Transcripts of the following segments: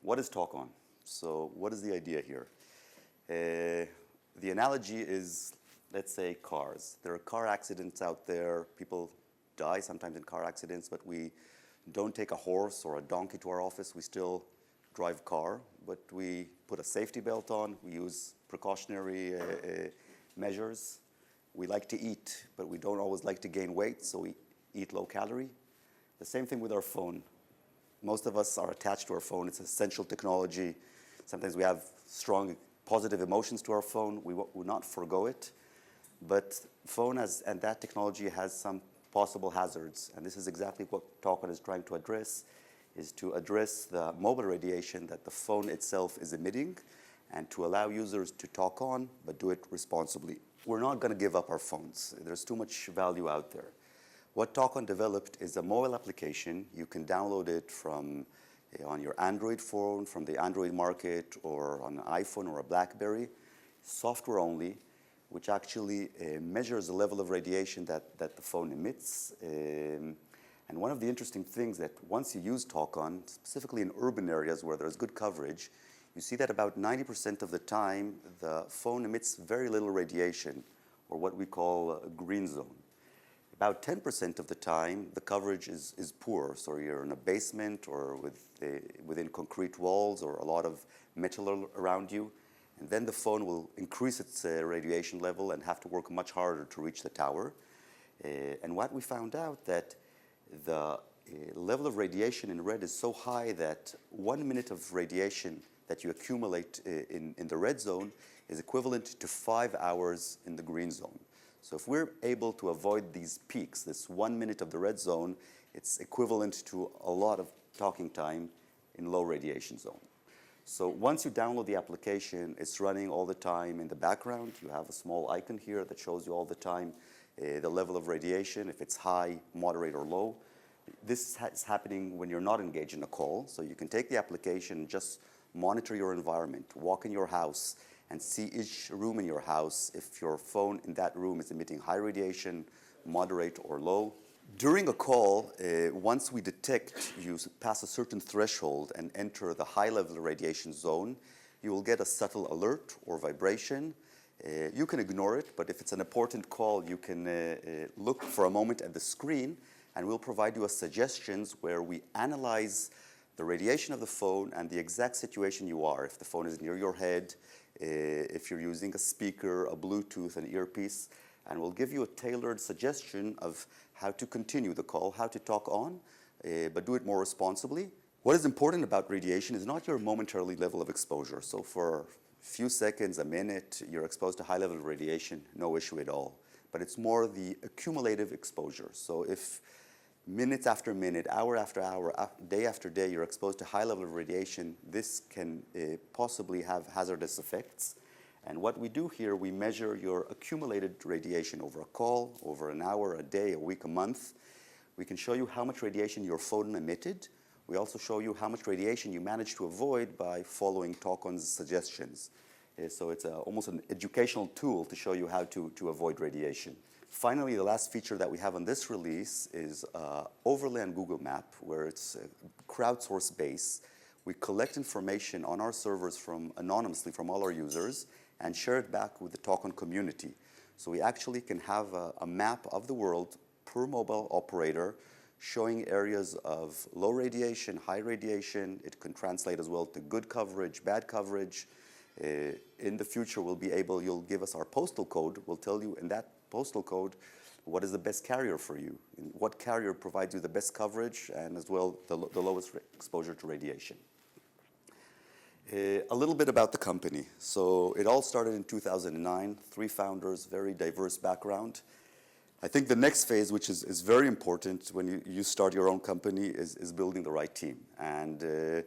What is Tawkon? So what is the idea here? The analogy is, let's say, cars. There are car accidents out there. People die sometimes in car accidents, but we don't take a horse or a donkey to our office. We still drive a car, but we put a safety belt on. We use precautionary measures. We like to eat, but we don't always like to gain weight, so we eat low calorie. The same thing with our phone. Most of us are attached to our phone. It's essential technology. Sometimes we have strong positive emotions to our phone. We will not forgo it. But phone and that technology has some possible hazards. And this is exactly what Tawkon is trying to address, is to address the mobile radiation that the phone itself is emitting and to allow users to talk on, but do it responsibly. We're not going to give up our phones. There's too much value out there. What Tawkon developed is a mobile application. You can download it from on your Android phone, from the Android market, or on an iPhone or a BlackBerry, software only, which actually measures the level of radiation that the phone emits. And one of the interesting things that once you use Tawkon, specifically in urban areas where there's good coverage, you see that about 90% of the time, the phone emits very little radiation, or what we call a green zone. About 10% of the time, the coverage is poor. So you're in a basement or within concrete walls or a lot of metal around you. And then the phone will increase its radiation level and have to work much harder to reach the tower. And what we found out that the level of radiation in red is so high that 1 minute of radiation that you accumulate in the red zone is equivalent to 5 hours in the green zone. So if we're able to avoid these peaks, this 1 minute of the red zone, it's equivalent to a lot of talking time in low radiation zone. So once you download the application, it's running all the time in the background. You have a small icon here that shows you all the time the level of radiation, if it's high, moderate, or low. This is happening when you're not engaged in a call. So you can take the application and just monitor your environment, walk in your house, and see each room in your house if your phone in that room is emitting high radiation, moderate, or low. During a call, once we detect you pass a certain threshold and enter the high level radiation zone, you will get a subtle alert or vibration. You can ignore it, but if it's an important call, you can look for a moment at the screen, and we'll provide you suggestions where we analyze the radiation of the phone and the exact situation you are. If the phone is near your head, if you're using a speaker, a Bluetooth, an earpiece, and we'll give you a tailored suggestion of how to continue the call, how to talk on, but do it more responsibly. What is important about radiation is not your momentary level of exposure. So for a few seconds, a minute, you're exposed to high level of radiation, no issue at all. But it's more the accumulative exposure. So if minutes after minute, hour after hour, day after day, you're exposed to high level of radiation, this can possibly have hazardous effects. And what we do here, we measure your accumulated radiation over a call, over an hour, a day, a week, a month. We can show you how much radiation your phone emitted. We also show you how much radiation you managed to avoid by following Tawkon's suggestions. So it's almost an educational tool to show you how to avoid radiation. Finally, the last feature that we have on this release is overlay on Google Map, where it's a crowdsourced base. We collect information on our servers anonymously from all our users and share it back with the Tawkon community. So we actually can have a map of the world per mobile operator showing areas of low radiation, high radiation. It can translate as well to good coverage, bad coverage. In the future, you'll give us our postal code. We'll tell you in that postal code what is the best carrier for you, and what carrier provides you the best coverage and as well the lowest exposure to radiation. A little bit about the company. So it all started in 2009, 3 founders, very diverse background. I think the next phase, which is very important when you start your own company, is building the right team. And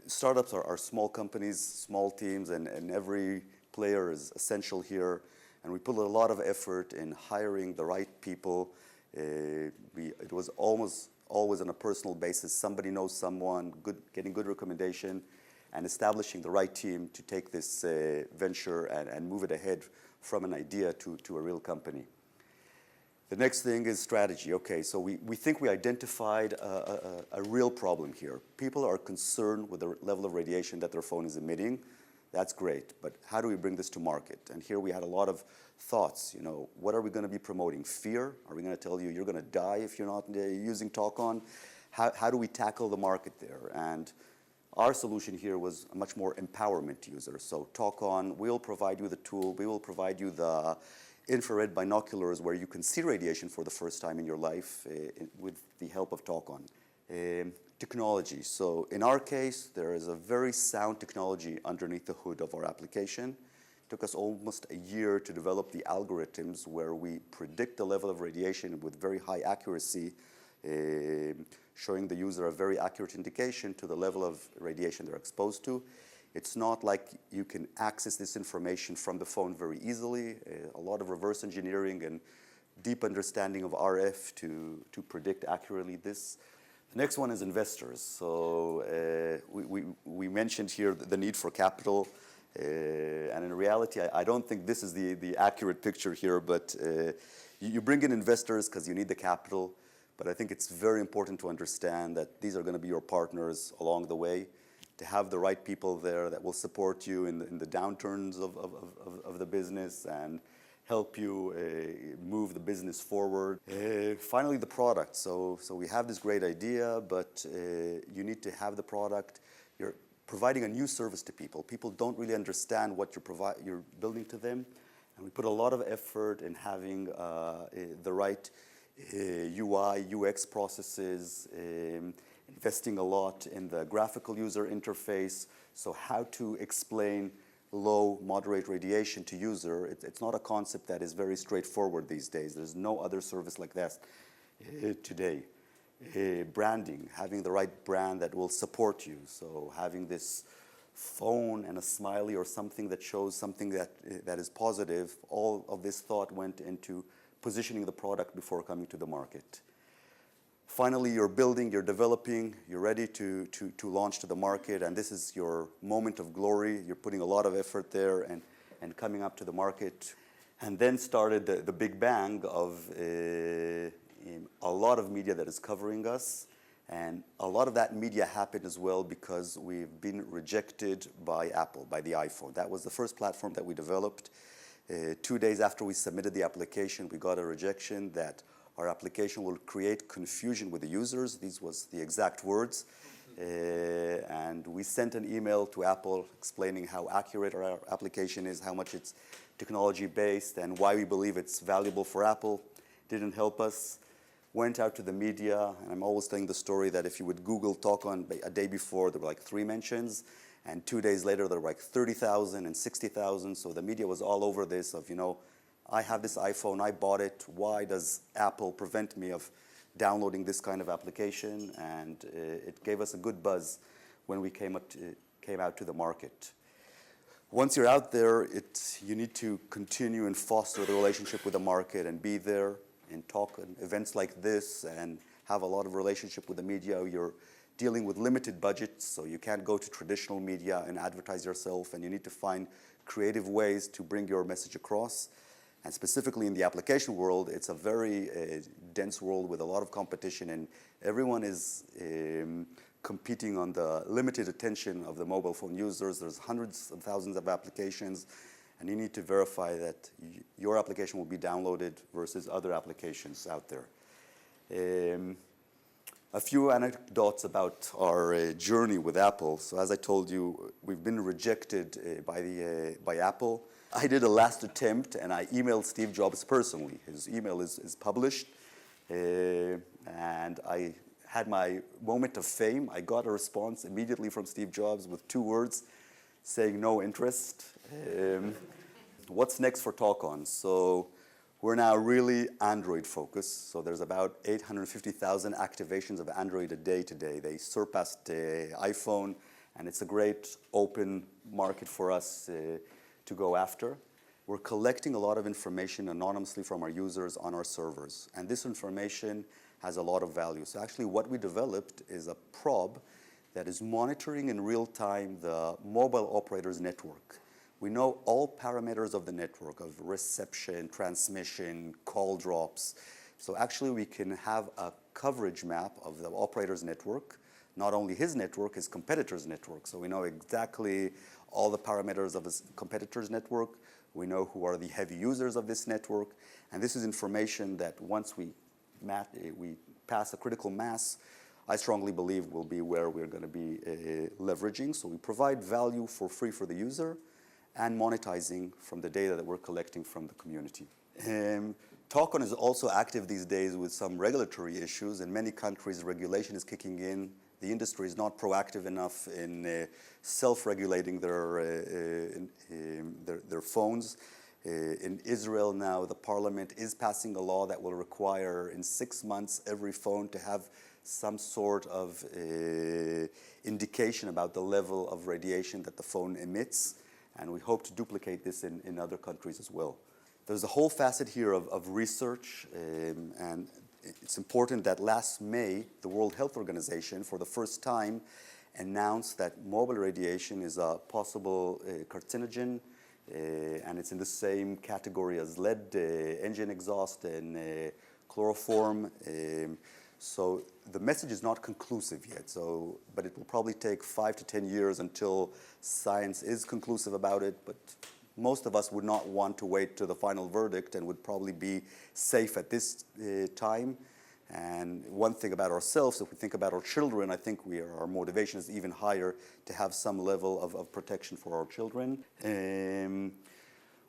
startups are small companies, small teams, and every player is essential here. And we put a lot of effort in hiring the right people. It was almost always on a personal basis. Somebody knows someone, getting good recommendation, and establishing the right team to take this venture and move it ahead from an idea to a real company. The next thing is strategy. Okay, so we think we identified a real problem here. People are concerned with the level of radiation that their phone is emitting. That's great, but how do we bring this to market? And here we had a lot of thoughts. You know, what are we going to be promoting? Fear? Are we going to tell you you're going to die if you're not using Tawkon? How do we tackle the market there? And our solution here was a much more empowerment user. So Tawkon will provide you the tool. We will provide you the infrared binoculars where you can see radiation for the first time in your life with the help of Tawkon. Technology. So in our case, there is a very sound technology underneath the hood of our application. It took us almost a year to develop the algorithms where we predict the level of radiation with very high accuracy, showing the user a very accurate indication to the level of radiation they're exposed to. It's not like you can access this information from the phone very easily. A lot of reverse engineering and deep understanding of RF to predict accurately this. The next one is investors. So we mentioned here the need for capital. And in reality, I don't think this is the accurate picture here, but you bring in investors because you need the capital. But I think it's very important to understand that these are going to be your partners along the way, to have the right people there that will support you in the downturns of the business and help you move the business forward. Finally, the product. So we have this great idea, but you need to have the product. You're providing a new service to people. People don't really understand what you're building to them. And we put a lot of effort in having the right UI, UX processes, investing a lot in the graphical user interface. So how to explain low, moderate radiation to user, it's not a concept that is very straightforward these days. There's no other service like that today. Branding, having the right brand that will support you. So having this phone and a smiley or something that shows something that is positive, all of this thought went into positioning the product before coming to the market. Finally, you're building, you're developing, you're ready to launch to the market, and this is your moment of glory. You're putting a lot of effort there and coming up to the market. And then started the big bang of a lot of media that is covering us. And a lot of that media happened as well because we've been rejected by Apple, by the iPhone. That was the first platform that we developed. 2 days after we submitted the application, we got a rejection that our application will create confusion with the users. These was the exact words. And we sent an email to Apple explaining how accurate our application is, how much it's technology-based, and why we believe it's valuable for Apple. Didn't help us. Went out to the media, and I'm always telling the story that if you would Google Tawkon a day before, there were like 3 mentions. And 2 days later, there were like 30,000 and 60,000. So the media was all over this of, you know, I have this iPhone, I bought it. Why does Apple prevent me of downloading this kind of application? And it gave us a good buzz when we came out to the market. Once you're out there, you need to continue and foster the relationship with the market and be there and talk at events like this and have a lot of relationship with the media. You're dealing with limited budgets, so you can't go to traditional media and advertise yourself, and you need to find creative ways to bring your message across. And specifically in the application world, it's a very dense world with a lot of competition, and everyone is competing on the limited attention of the mobile phone users. There's hundreds of thousands of applications, and you need to verify that your application will be downloaded versus other applications out there. A few anecdotes about our journey with Apple. So as I told you, we've been rejected by Apple. I did a last attempt, and I emailed Steve Jobs personally. His email is published, and I had my moment of fame. I got a response immediately from Steve Jobs with 2 words, saying no interest. What's next for Tawkon? So we're now really Android focused. So there's about 850,000 activations of Android a day today. They surpassed iPhone, and it's a great open market for us to go after. We're collecting a lot of information anonymously from our users on our servers, and this information has a lot of value. So actually what we developed is a probe that is monitoring in real time the mobile operator's network. We know all parameters of the network, of reception, transmission, call drops. So actually we can have a coverage map of the operator's network, not only his network, his competitor's network. So we know exactly all the parameters of his competitor's network. We know who are the heavy users of this network. And this is information that once we pass a critical mass, I strongly believe will be where we're going to be leveraging. So we provide value for free for the user and monetizing from the data that we're collecting from the community. Tawkon is also active these days with some regulatory issues. In many countries, regulation is kicking in. The industry is not proactive enough in self-regulating their phones. In Israel now, the parliament is passing a law that will require in 6 months every phone to have some sort of indication about the level of radiation that the phone emits. And we hope to duplicate this in other countries as well. There's a whole facet here of research, and it's important that last May, the World Health Organization, for the first time, announced that mobile radiation is a possible carcinogen, and it's in the same category as lead engine exhaust and chloroform. So the message is not conclusive yet, but it will probably take 5 to 10 years until science is conclusive about it. But most of us would not want to wait to the final verdict and would probably be safe at this time. And one thing about ourselves, if we think about our children, I think our motivation is even higher to have some level of protection for our children.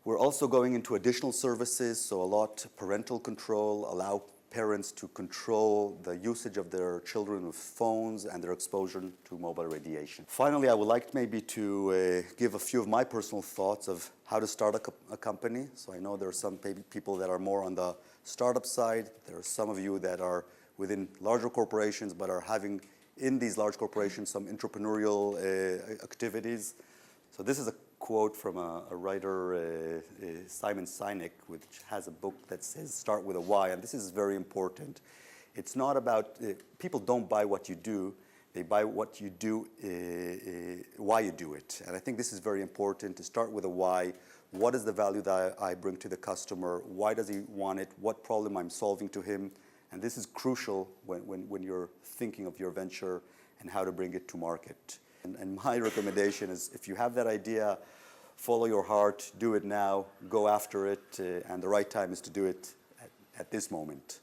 We're also going into additional services, so a lot parental control, allow parents to control the usage of their children with phones and their exposure to mobile radiation. Finally, I would like maybe to give a few of my personal thoughts of how to start a company. So I know there are some people that are more on the startup side. There are some of you that are within larger corporations but are having in these large corporations some entrepreneurial activities. So this is a quote from a writer, Simon Sinek, which has a book that says, start with a why, and this is very important. It's not about, people don't buy what you do, they buy what you do, why you do it. And I think this is very important, to start with a why. What is the value that I bring to the customer? Why does he want it? What problem I'm solving to him? And this is crucial when you're thinking of your venture and how to bring it to market. And my recommendation is, if you have that idea, follow your heart, do it now, go after it, and the right time is to do it at this moment.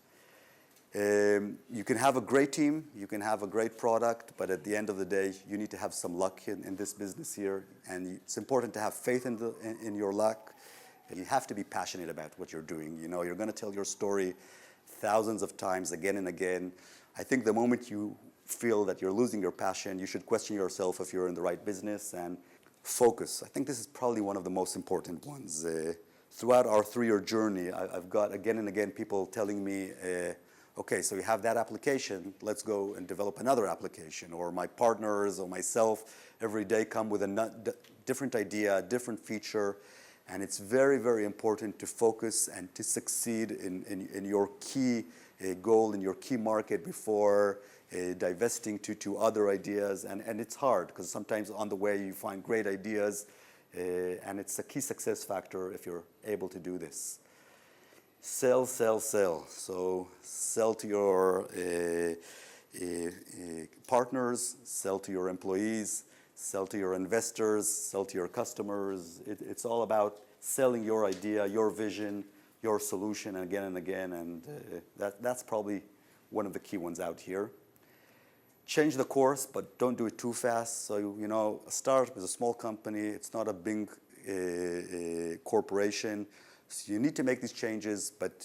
You can have a great team, you can have a great product, but at the end of the day, you need to have some luck in this business here, and it's important to have faith in your luck. You have to be passionate about what you're doing. You know, you're going to tell your story thousands of times, again and again. I think the moment you feel that you're losing your passion, you should question yourself if you're in the right business, and focus. I think this is probably one of the most important ones. Throughout our 3-year journey, I've got again and again people telling me, okay, so you have that application, let's go and develop another application. Or my partners or myself every day come with a different idea, different feature, and it's very, very important to focus and to succeed in your key goal, in your key market before divesting to other ideas. And it's hard, because sometimes on the way you find great ideas, and it's a key success factor if you're able to do this. Sell, sell, sell. So sell to your partners, sell to your employees, sell to your investors, sell to your customers. It's all about selling your idea, your vision, your solution again and again, and that's probably one of the key ones out here. Change the course, but don't do it too fast. So, you know, a startup is a small company. It's not a big corporation. So you need to make these changes, but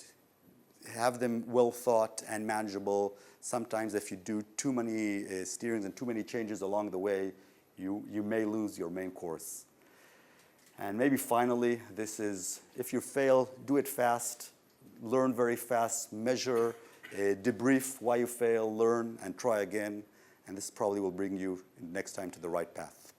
have them well thought and manageable. Sometimes if you do too many steerings and too many changes along the way, you may lose your main course. And maybe finally, this is, if you fail, do it fast, learn very fast, measure, debrief why you fail, learn, and try again. And this probably will bring you next time to the right path.